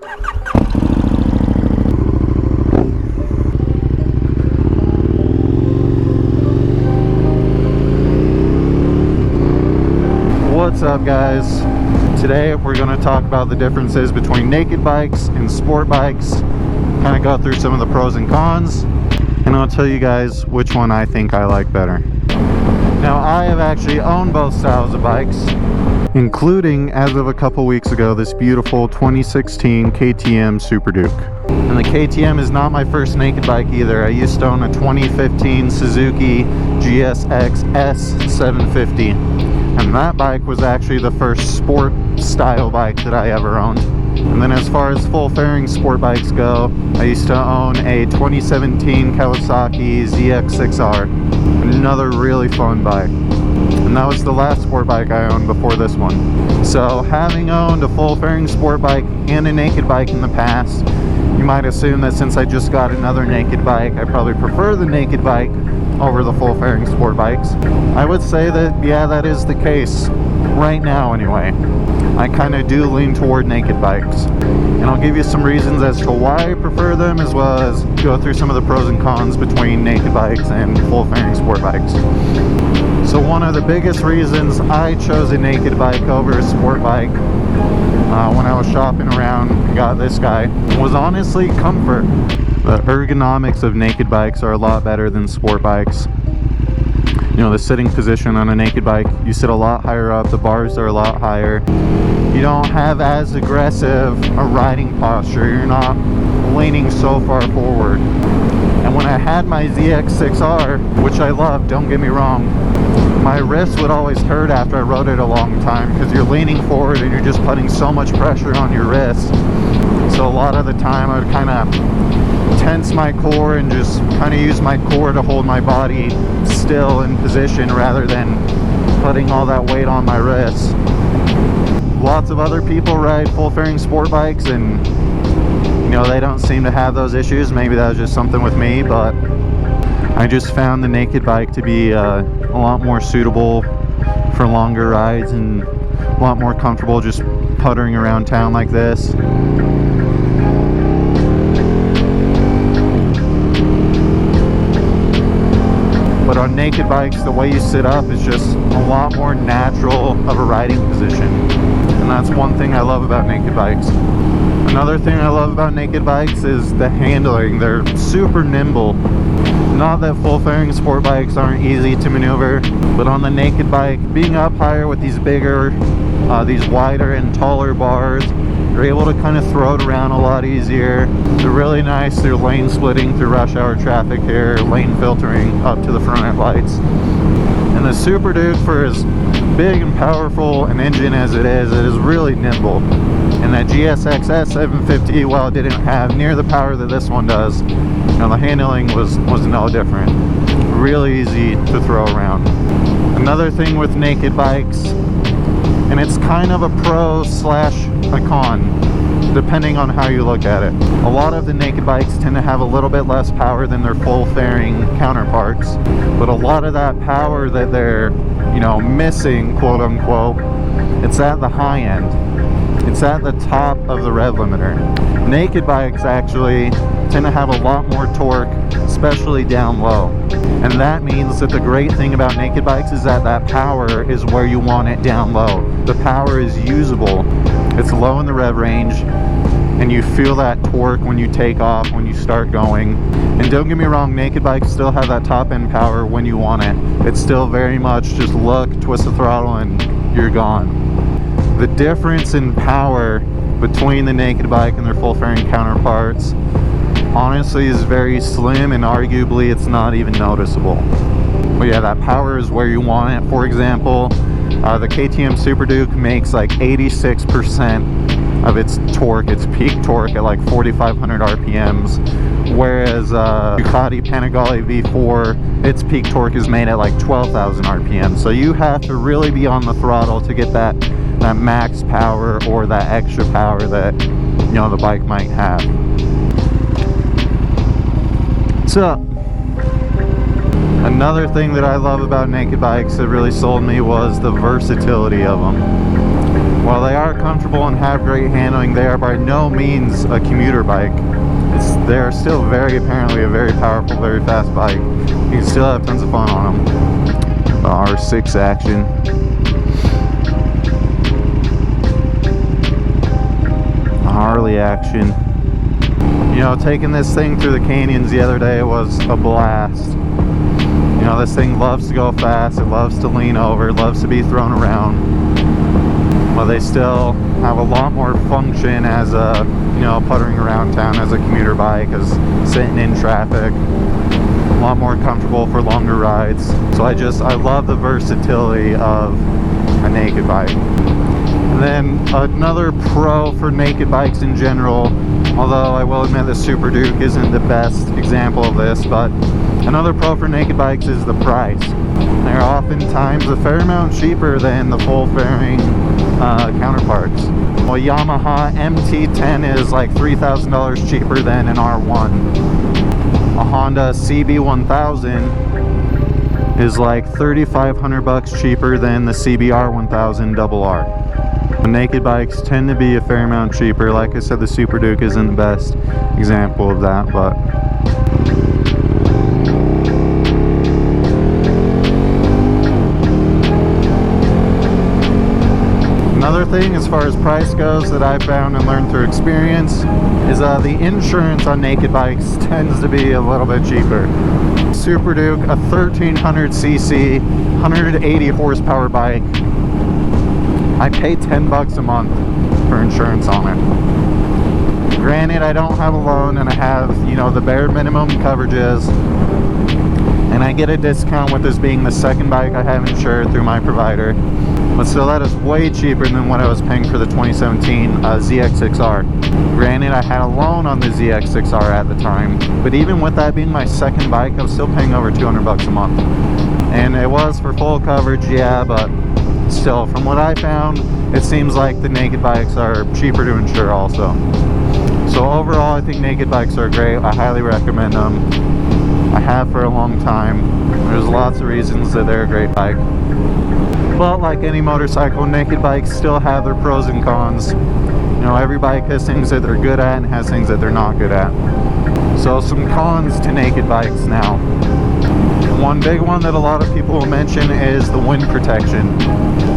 What's up, guys? Today we're going to talk about the differences between naked bikes and sport bikes, kind of go through some of the pros and cons, and I'll tell you guys which one I think I like better. Now, I have actually owned both styles of bikes, including, as of a couple weeks ago, this beautiful 2016 KTM Super Duke. And the KTM is not my first naked bike either. I used to own a 2015 Suzuki GSX S750. And that bike was actually the first sport style bike that I ever owned. And then as far as full fairing sport bikes go, I used to own a 2017 Kawasaki ZX6R. Another really fun bike. And that was the last sport bike I owned before this one. So having owned a full fairing sport bike and a naked bike in the past, you might assume that since I just got another naked bike, I probably prefer the naked bike over the full fairing sport bikes. I would say that, yeah, that is the case right now anyway. I kind of do lean toward naked bikes, and I'll give you some reasons as to why I prefer them, as well as go through some of the pros and cons between naked bikes and full fairing sport bikes. So one of the biggest reasons I chose a naked bike over a sport bike when I was shopping around and got this guy was honestly comfort. The ergonomics of naked bikes are a lot better than sport bikes. You know, the sitting position on a naked bike, you sit a lot higher up, the bars are a lot higher. You don't have as aggressive a riding posture, you're not leaning so far forward. And when I had my ZX6R, which I love, don't get me wrong, my wrist would always hurt after I rode it a long time because you're leaning forward and you're just putting so much pressure on your wrist. So a lot of the time I would kind of tense my core and just kind of use my core to hold my body still in position rather than putting all that weight on my wrist. Lots of other people ride full fairing sport bikes and, you know, they don't seem to have those issues. Maybe that was just something with me, but I just found the naked bike to be a lot more suitable for longer rides and a lot more comfortable just puttering around town like this. But on naked bikes, the way you sit up is just a lot more natural of a riding position. And that's one thing I love about naked bikes. Another thing I love about naked bikes is the handling. They're super nimble. Not that full fairing sport bikes aren't easy to maneuver, but on the naked bike, being up higher with these bigger, these wider and taller bars, you're able to kind of throw it around a lot easier. They're really nice. They're lane splitting through rush hour traffic here, lane filtering up to the front end lights. And the Super Duke, for as big and powerful an engine as it is really nimble. And that GSX S750, while it didn't have near the power that this one does, you know, the handling was no different. Really easy to throw around. Another thing with naked bikes, and it's kind of a pro slash a con, depending on how you look at it. A lot of the naked bikes tend to have a little bit less power than their full fairing counterparts, but a lot of that power that they're, you know, missing, quote unquote, it's at the high end. It's at the top of the rev limiter. Naked bikes actually tend to have a lot more torque, especially down low. And that means that the great thing about naked bikes is that that power is where you want it down low. The power is usable. It's low in the rev range, and you feel that torque when you take off, when you start going. And don't get me wrong, naked bikes still have that top end power when you want it. It's still very much just look, twist the throttle, and you're gone. The difference in power between the naked bike and their full fairing counterparts honestly is very slim, and arguably it's not even noticeable. But yeah, that power is where you want it. For example, the KTM Super Duke makes like 86% of its torque, its peak torque, at like 4,500 RPMs, whereas Ducati Panigale V4, its peak torque is made at like 12,000 RPM. So you have to really be on the throttle to get that max power or that extra power that, you know, the bike might have. So another thing that I love about naked bikes that really sold me was the versatility of them. While they are comfortable and have great handling, they are by no means a commuter bike. They're still apparently a very powerful, very fast bike. You can still have tons of fun on them. The R6 action. The Harley action. You know, taking this thing through the canyons the other day was a blast. You know, this thing loves to go fast, it loves to lean over, it loves to be thrown around. Well, they still have a lot more function as a, you know, puttering around town as a commuter bike, as sitting in traffic. A lot more comfortable for longer rides. So I love the versatility of a naked bike. And then another pro for naked bikes in general, although I will admit the Super Duke isn't the best example of this, but another pro for naked bikes is the price. They're oftentimes a fair amount cheaper than the full fairing counterparts. Well, Yamaha MT-10 is like $3,000 cheaper than an R1. A Honda CB1000 is like $3,500 cheaper than the CBR 1000 RR. Naked bikes tend to be a fair amount cheaper. Like I said, the Super Duke isn't the best example of that, but another thing as far as price goes that I've found and learned through experience is the insurance on naked bikes tends to be a little bit cheaper. Super Duke, a 1300cc, 180 horsepower bike, I pay $10 a month for insurance on it. Granted, I don't have a loan and I have, you know, the bare minimum coverages, and I get a discount with this being the second bike I have insured through my provider. But still, that is way cheaper than what I was paying for the 2017 ZX6R. Granted, I had a loan on the ZX6R at the time, but even with that being my second bike, I was still paying over $200 a month. And it was for full coverage, yeah, but still, from what I found, it seems like the naked bikes are cheaper to insure also. So overall, I think naked bikes are great. I highly recommend them. I have for a long time. There's lots of reasons that they're a great bike. But like any motorcycle, naked bikes still have their pros and cons. You know, every bike has things that they're good at and has things that they're not good at. So some cons to naked bikes now. One big one that a lot of people will mention is the wind protection.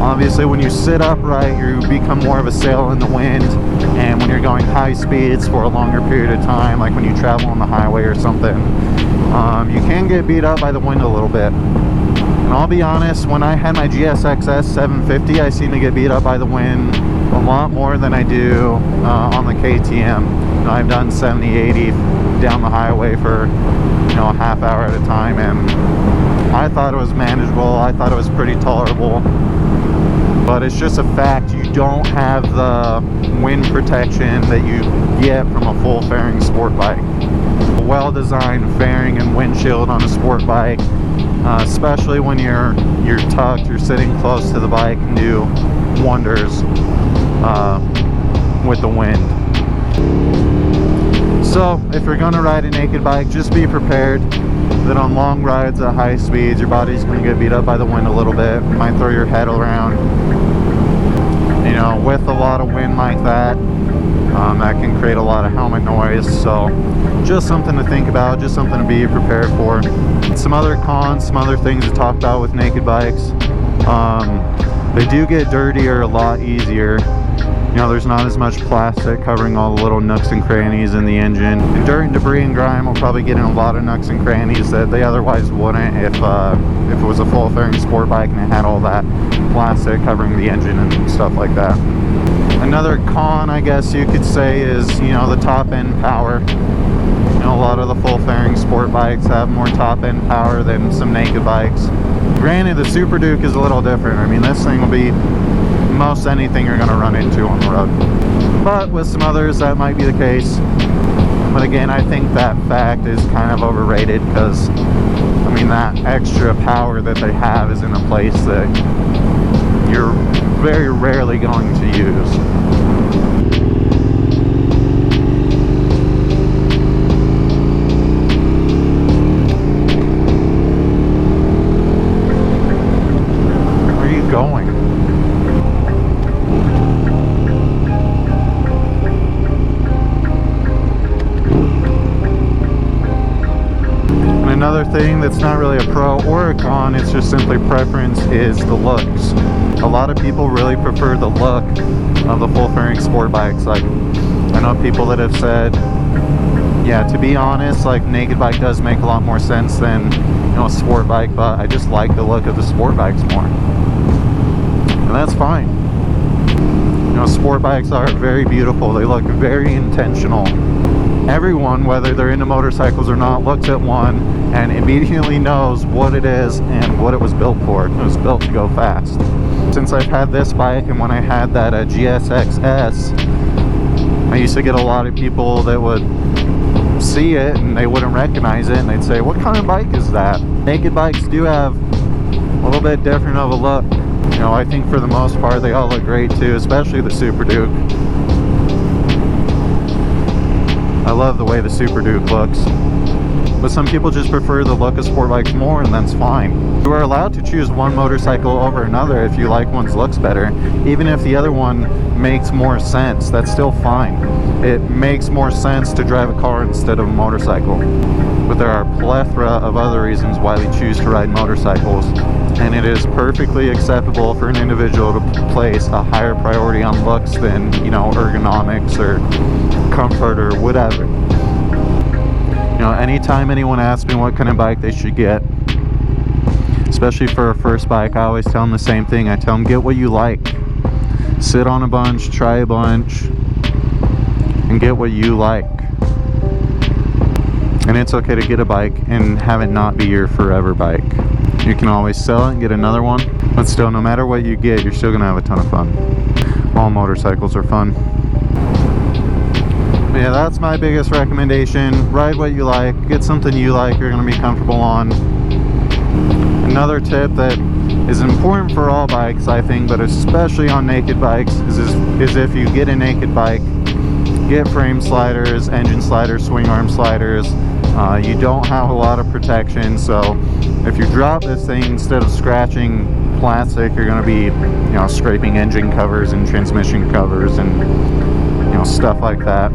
Obviously, when you sit upright, you become more of a sail in the wind, and when you're going high speeds for a longer period of time, like when you travel on the highway or something, you can get beat up by the wind a little bit. And I'll be honest, when I had my GSXS 750, I seem to get beat up by the wind a lot more than I do on the KTM. You know, I've done 70, 80 down the highway for, you know, a half hour at a time, and I thought it was manageable. I thought it was pretty tolerable. But it's just a fact, you don't have the wind protection that you get from a full fairing sport bike. A well-designed fairing and windshield on a sport bike, especially when you're tucked, you're sitting close to the bike, can do wonders with the wind. So if you're going to ride a naked bike, just be prepared that on long rides at high speeds, your body's going to get beat up by the wind a little bit. You might throw your head around. You know, with a lot of wind like that, that can create a lot of helmet noise. So just something to think about, just something to be prepared for. Some other cons, some other things to talk about with naked bikes. They do get dirtier a lot easier. You know, there's not as much plastic covering all the little nooks and crannies in the engine. And during debris and grime, we'll probably get in a lot of nooks and crannies that they otherwise wouldn't if it was a full fairing sport bike and it had all that plastic covering the engine and stuff like that. Another con, I guess you could say, is, you know, the top end power. You know, a lot of the full fairing sport bikes have more top end power than some naked bikes. Granted, the Super Duke is a little different. I mean, this thing will be most anything you're going to run into on the road. But with some others, that might be the case. But again, I think that fact is kind of overrated because, I mean, that extra power that they have is in a place that you're very rarely going to use. Going. thing that's not really a pro or a con, it's just simply preference, is the looks. A lot of people really prefer the look of the full fairing sport bikes. Like, I know people that have said, yeah, to be honest, like, naked bike does make a lot more sense than, you know, a sport bike, but I just like the look of the sport bikes more. And that's fine. You know, sport bikes are very beautiful. They look very intentional. Everyone, whether they're into motorcycles or not, looks at one and immediately knows what it is and what it was built for. It was built to go fast. Since I've had this bike, and when I had that GSX-S, I used to get a lot of people that would see it and they wouldn't recognize it, and they'd say, what kind of bike is that? Naked bikes do have a little bit different of a look. You know, I think for the most part they all look great too, especially the Super Duke. I love the way the Super Duke looks. But some people just prefer the look of sport bikes more, and that's fine. You are allowed to choose one motorcycle over another if you like one's looks better. Even if the other one makes more sense, that's still fine. It makes more sense to drive a car instead of a motorcycle. But there are a plethora of other reasons why we choose to ride motorcycles. And it is perfectly acceptable for an individual to place a higher priority on looks than, you know, ergonomics or comfort or whatever. You know, anytime anyone asks me what kind of bike they should get, especially for a first bike, I always tell them the same thing. I tell them, get what you like. Sit on a bunch, try a bunch, and get what you like. And it's okay to get a bike and have it not be your forever bike. You can always sell it and get another one, but still, no matter what you get, you're still gonna have a ton of fun. All motorcycles are fun. But yeah, that's my biggest recommendation. Ride what you like, get something you like, you're gonna be comfortable on. Another tip that is important for all bikes, I think, but especially on naked bikes, is if you get a naked bike, get frame sliders, engine sliders, swing arm sliders. You don't have a lot of protection, so if you drop this thing, instead of scratching plastic, you're going to be, you know, scraping engine covers and transmission covers and, you know, stuff like that.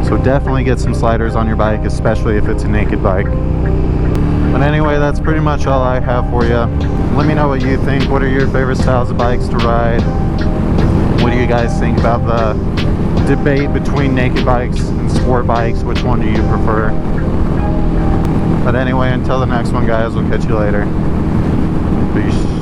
So definitely get some sliders on your bike, especially if it's a naked bike. But anyway, that's pretty much all I have for you. Let me know what you think. What are your favorite styles of bikes to ride? What do you guys think about the debate between naked bikes and sport bikes? Which one do you prefer? But anyway, until the next one, guys, we'll catch you later. Peace.